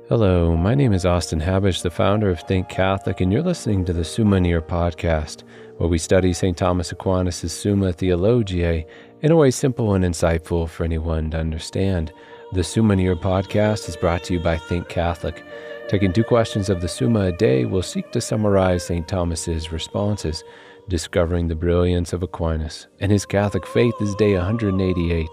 Hello, my name is Austin Habish, the founder of Think Catholic, and you're listening to the Summa podcast, where we study St. Thomas Aquinas' Summa Theologiae in a way simple and insightful for anyone to understand. The Summa podcast is brought to you by Think Catholic. Taking 2 questions of the Summa a day, we'll seek to summarize St. Thomas's responses, discovering the brilliance of Aquinas and his Catholic faith is day 188.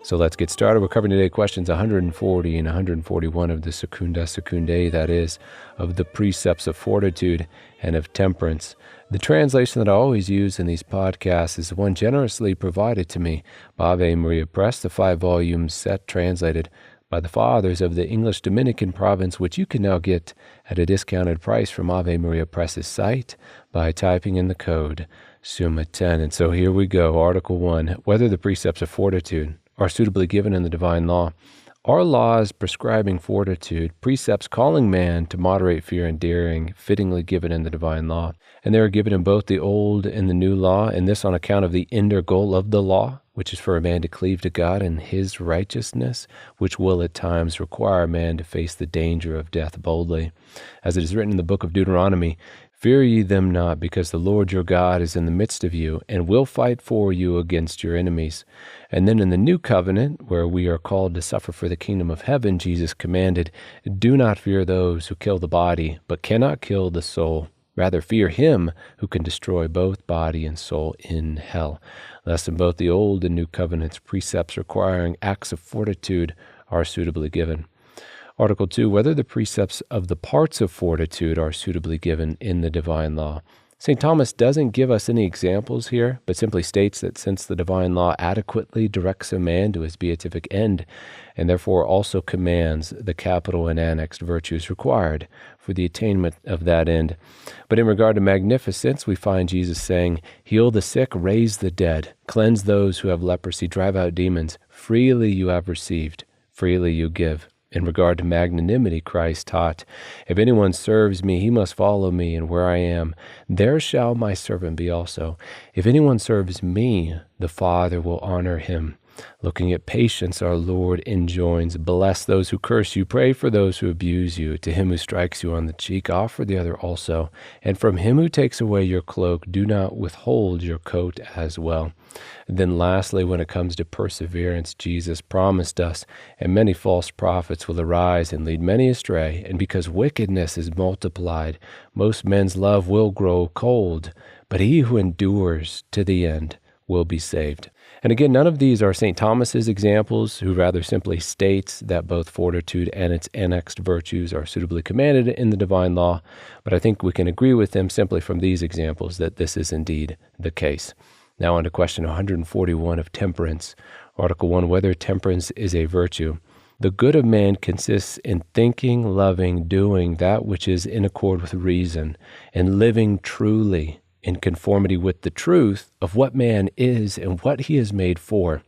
So let's get started. We're covering today questions 140 and 141 of the Secunda Secundae, that is, of the precepts of fortitude and of temperance. The translation that I always use in these podcasts is the one generously provided to me by Ave Maria Press, the 5-volume set translated by the Fathers of the English Dominican province, which you can now get at a discounted price from Ave Maria Press's site by typing in the code Summa 10. And so here we go. Article 1, whether the precepts of fortitude are suitably given in the divine law. Are laws prescribing fortitude, precepts calling man to moderate fear and daring, fittingly given in the divine law? And they are given in both the old and the new law, and this on account of the end goal of the law, which is for a man to cleave to God and his righteousness, which will at times require man to face the danger of death boldly. As it is written in the book of Deuteronomy, fear ye them not, because the Lord your God is in the midst of you, and will fight for you against your enemies. And then in the new covenant, where we are called to suffer for the kingdom of heaven, Jesus commanded, do not fear those who kill the body, but cannot kill the soul. Rather fear him who can destroy both body and soul in hell. Thus in both the old and new covenants, precepts requiring acts of fortitude are suitably given. Article 2, whether the precepts of the parts of fortitude are suitably given in the divine law. St. Thomas doesn't give us any examples here, but simply states that since the divine law adequately directs a man to his beatific end, and therefore also commands the capital and annexed virtues required for the attainment of that end. But in regard to magnificence, we find Jesus saying, heal the sick, raise the dead, cleanse those who have leprosy, drive out demons. Freely you have received, freely you give. In regard to magnanimity, Christ taught, if anyone serves me, he must follow me, and where I am, there shall my servant be also. If anyone serves me, the Father will honor him. Looking at patience, our Lord enjoins, bless those who curse you, pray for those who abuse you. To him who strikes you on the cheek, offer the other also. And from him who takes away your cloak, do not withhold your coat as well. And then lastly, when it comes to perseverance, Jesus promised us, and many false prophets will arise and lead many astray. And because wickedness is multiplied, most men's love will grow cold. But he who endures to the end will be saved. And again, none of these are St. Thomas's examples, who rather simply states that both fortitude and its annexed virtues are suitably commanded in the divine law. But I think we can agree with him simply from these examples that this is indeed the case. Now on to question 141 of temperance. Article 1, whether temperance is a virtue. The good of man consists in thinking, loving, doing that which is in accord with reason, and living truly in conformity with the truth of what man is and what he is made for.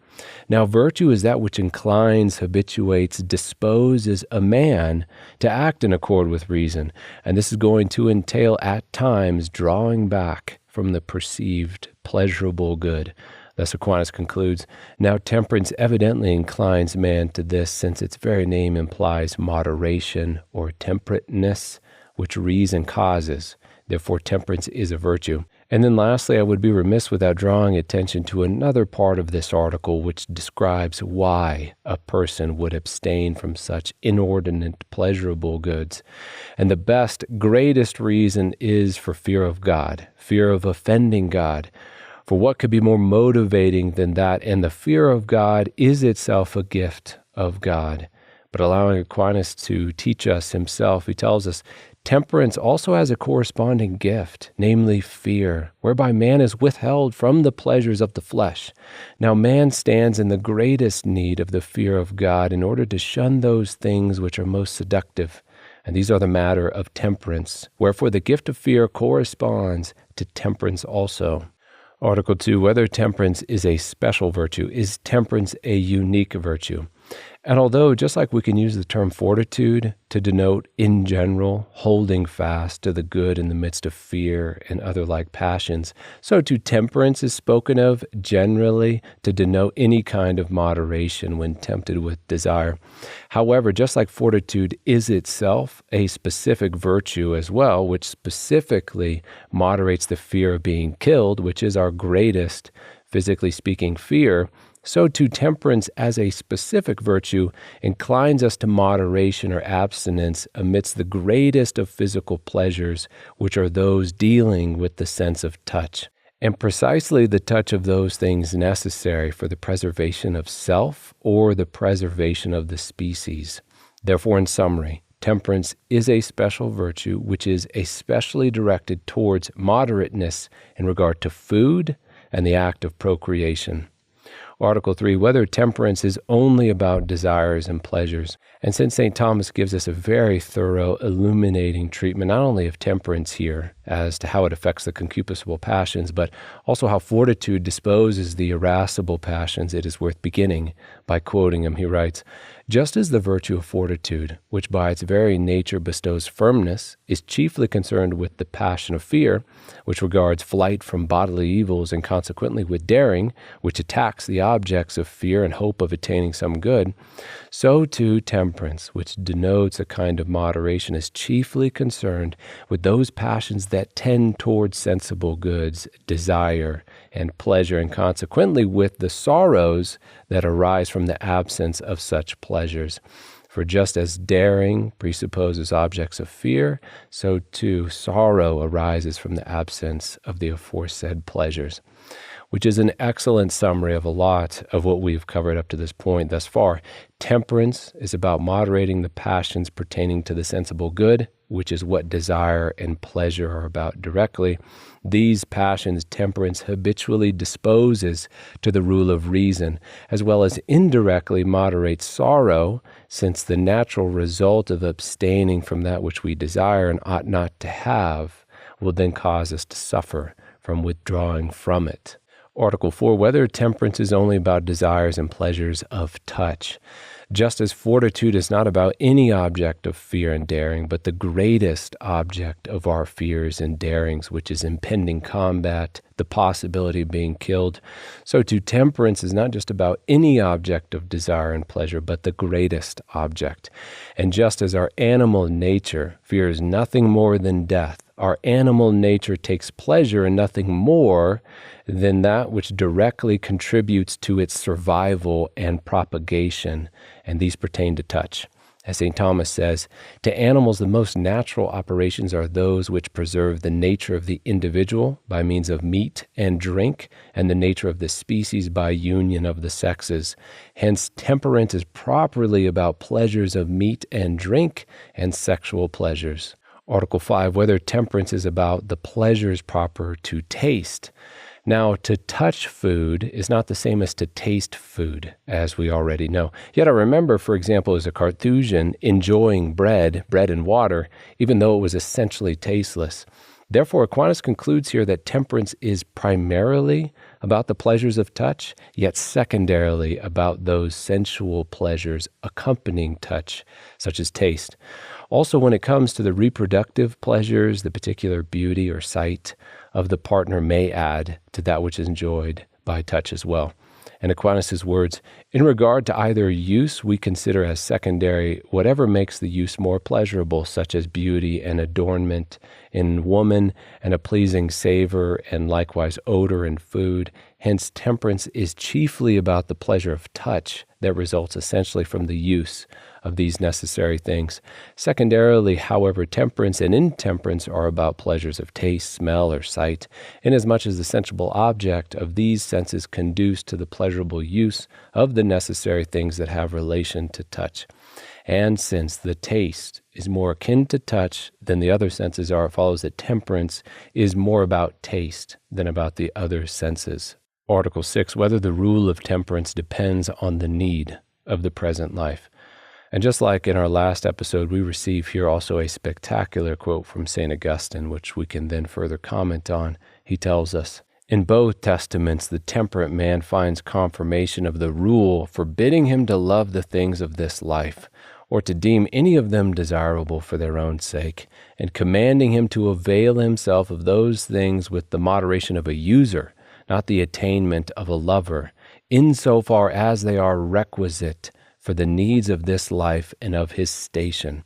Now, virtue is that which inclines, habituates, disposes a man to act in accord with reason, and this is going to entail at times drawing back from the perceived pleasurable good. Thus Aquinas concludes, now temperance evidently inclines man to this, since its very name implies moderation or temperateness, which reason causes. Therefore, temperance is a virtue. And then lastly, I would be remiss without drawing attention to another part of this article, which describes why a person would abstain from such inordinate pleasurable goods. And the best, greatest reason is for fear of God, fear of offending God. For what could be more motivating than that? And the fear of God is itself a gift of God. But allowing Aquinas to teach us himself, he tells us, temperance also has a corresponding gift, namely fear, whereby man is withheld from the pleasures of the flesh. Now man stands in the greatest need of the fear of God in order to shun those things which are most seductive. And these are the matter of temperance, wherefore the gift of fear corresponds to temperance also. Article 2, whether temperance is a special virtue. Is temperance a unique virtue? And although, just like we can use the term fortitude to denote, in general, holding fast to the good in the midst of fear and other like passions, so too temperance is spoken of generally to denote any kind of moderation when tempted with desire. However, just like fortitude is itself a specific virtue as well, which specifically moderates the fear of being killed, which is our greatest, physically speaking, fear, so too temperance as a specific virtue inclines us to moderation or abstinence amidst the greatest of physical pleasures, which are those dealing with the sense of touch, and precisely the touch of those things necessary for the preservation of self or the preservation of the species. Therefore, in summary, temperance is a special virtue which is especially directed towards moderateness in regard to food and the act of procreation. Article 3, whether temperance is only about desires and pleasures. And since St. Thomas gives us a very thorough, illuminating treatment, not only of temperance here, as to how it affects the concupiscible passions, but also how fortitude disposes the irascible passions, it is worth beginning by quoting him. He writes, "Just as the virtue of fortitude, which by its very nature bestows firmness, is chiefly concerned with the passion of fear, which regards flight from bodily evils, and consequently with daring, which attacks the objects of fear and hope of attaining some good, so too temperance, which denotes a kind of moderation, is chiefly concerned with those passions that tend towards sensible goods, desire, and pleasure, and consequently with the sorrows that arise from the absence of such pleasures. For just as daring presupposes objects of fear, so too sorrow arises from the absence of the aforesaid pleasures," which is an excellent summary of a lot of what we've covered up to this point thus far. Temperance is about moderating the passions pertaining to the sensible good, which is what desire and pleasure are about directly. These passions temperance habitually disposes to the rule of reason, as well as indirectly moderates sorrow, since the natural result of abstaining from that which we desire and ought not to have will then cause us to suffer from withdrawing from it. Article 4, whether temperance is only about desires and pleasures of touch. Just as fortitude is not about any object of fear and daring, but the greatest object of our fears and darings, which is impending combat, the possibility of being killed, so too temperance is not just about any object of desire and pleasure, but the greatest object. And just as our animal nature fears nothing more than death, our animal nature takes pleasure in nothing more than that which directly contributes to its survival and propagation, and these pertain to touch. As St. Thomas says, to animals the most natural operations are those which preserve the nature of the individual by means of meat and drink, and the nature of the species by union of the sexes. Hence, temperance is properly about pleasures of meat and drink and sexual pleasures. Article 5, whether temperance is about the pleasures proper to taste. Now, to touch food is not the same as to taste food, as we already know. Yet I remember, for example, as a Carthusian, enjoying bread and water, even though it was essentially tasteless. Therefore, Aquinas concludes here that temperance is primarily about the pleasures of touch, yet secondarily about those sensual pleasures accompanying touch, such as taste. Also, when it comes to the reproductive pleasures, the particular beauty or sight of the partner may add to that which is enjoyed by touch as well. And Aquinas' words, in regard to either use, we consider as secondary whatever makes the use more pleasurable, such as beauty and adornment in woman, and a pleasing savor, and likewise odor in food. Hence, temperance is chiefly about the pleasure of touch that results essentially from the use of these necessary things. Secondarily, however, temperance and intemperance are about pleasures of taste, smell, or sight, inasmuch as the sensible object of these senses conduce to the pleasurable use of the necessary things that have relation to touch. And since the taste is more akin to touch than the other senses are, it follows that temperance is more about taste than about the other senses. Article 6, whether the rule of temperance depends on the need of the present life. And just like in our last episode, we receive here also a spectacular quote from St. Augustine, which we can then further comment on. He tells us, In both testaments, the temperate man finds confirmation of the rule forbidding him to love the things of this life, or to deem any of them desirable for their own sake, and commanding him to avail himself of those things with the moderation of a user, not the attainment of a lover, insofar as they are requisite for the needs of this life and of his station.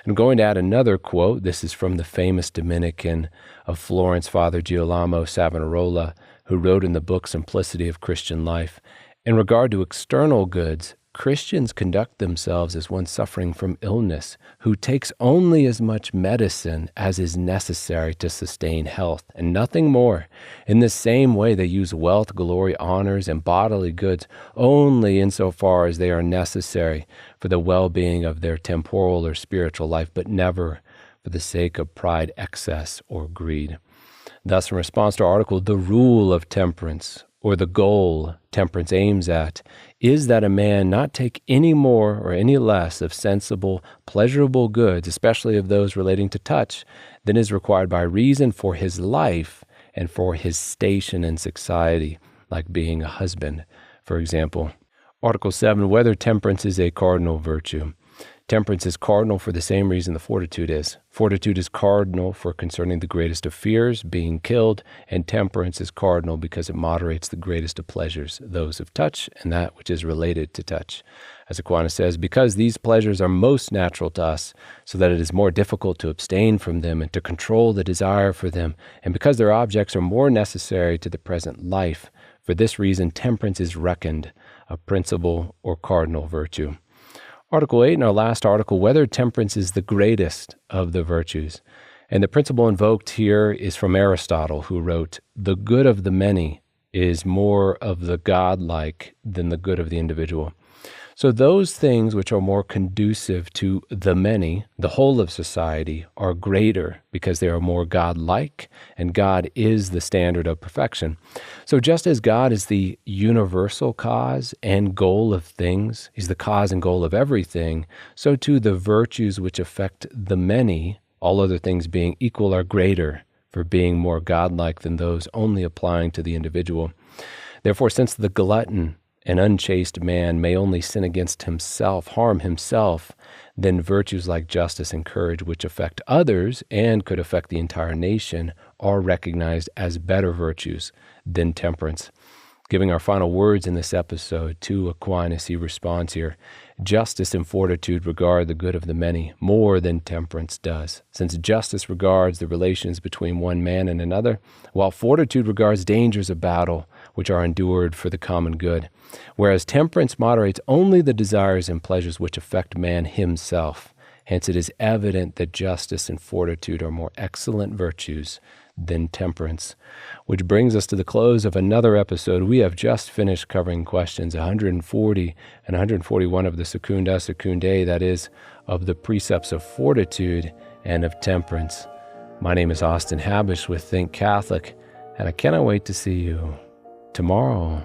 I'm going to add another quote. This is from the famous Dominican of Florence, Father Girolamo Savonarola, who wrote in the book Simplicity of Christian Life, in regard to external goods, Christians conduct themselves as one suffering from illness, who takes only as much medicine as is necessary to sustain health, and nothing more. In the same way, they use wealth, glory, honors, and bodily goods only insofar as they are necessary for the well-being of their temporal or spiritual life, but never for the sake of pride, excess, or greed. Thus, in response to our article, The Rule of Temperance, or the goal temperance aims at, is that a man not take any more or any less of sensible, pleasurable goods, especially of those relating to touch, than is required by reason for his life and for his station in society, like being a husband, for example. Article 7, whether temperance is a cardinal virtue. Temperance is cardinal for the same reason the fortitude is. Fortitude is cardinal for concerning the greatest of fears, being killed, and temperance is cardinal because it moderates the greatest of pleasures, those of touch, and that which is related to touch. As Aquinas says, because these pleasures are most natural to us, so that it is more difficult to abstain from them and to control the desire for them, and because their objects are more necessary to the present life, for this reason temperance is reckoned a principal or cardinal virtue. Article 8, in our last article, whether temperance is the greatest of the virtues. And the principle invoked here is from Aristotle, who wrote, "The good of the many is more of the godlike than the good of the individual." So those things which are more conducive to the many, the whole of society, are greater because they are more godlike, and God is the standard of perfection. So just as God is the universal cause and goal of things, He's the cause and goal of everything, so too the virtues which affect the many, all other things being equal, are greater for being more godlike than those only applying to the individual. Therefore, since the glutton, an unchaste man, may only sin against himself, harm himself, then virtues like justice and courage, which affect others and could affect the entire nation, are recognized as better virtues than temperance. Giving our final words in this episode to Aquinas, he responds here, justice and fortitude regard the good of the many more than temperance does, since justice regards the relations between one man and another, while fortitude regards dangers of battle, which are endured for the common good, whereas temperance moderates only the desires and pleasures which affect man himself. Hence it is evident that justice and fortitude are more excellent virtues than temperance. Which brings us to the close of another episode. We have just finished covering questions 140 and 141 of the Secunda Secundae, that is, of the precepts of fortitude and of temperance. My name is Austin Habish with Think Catholic, and I cannot wait to see you tomorrow.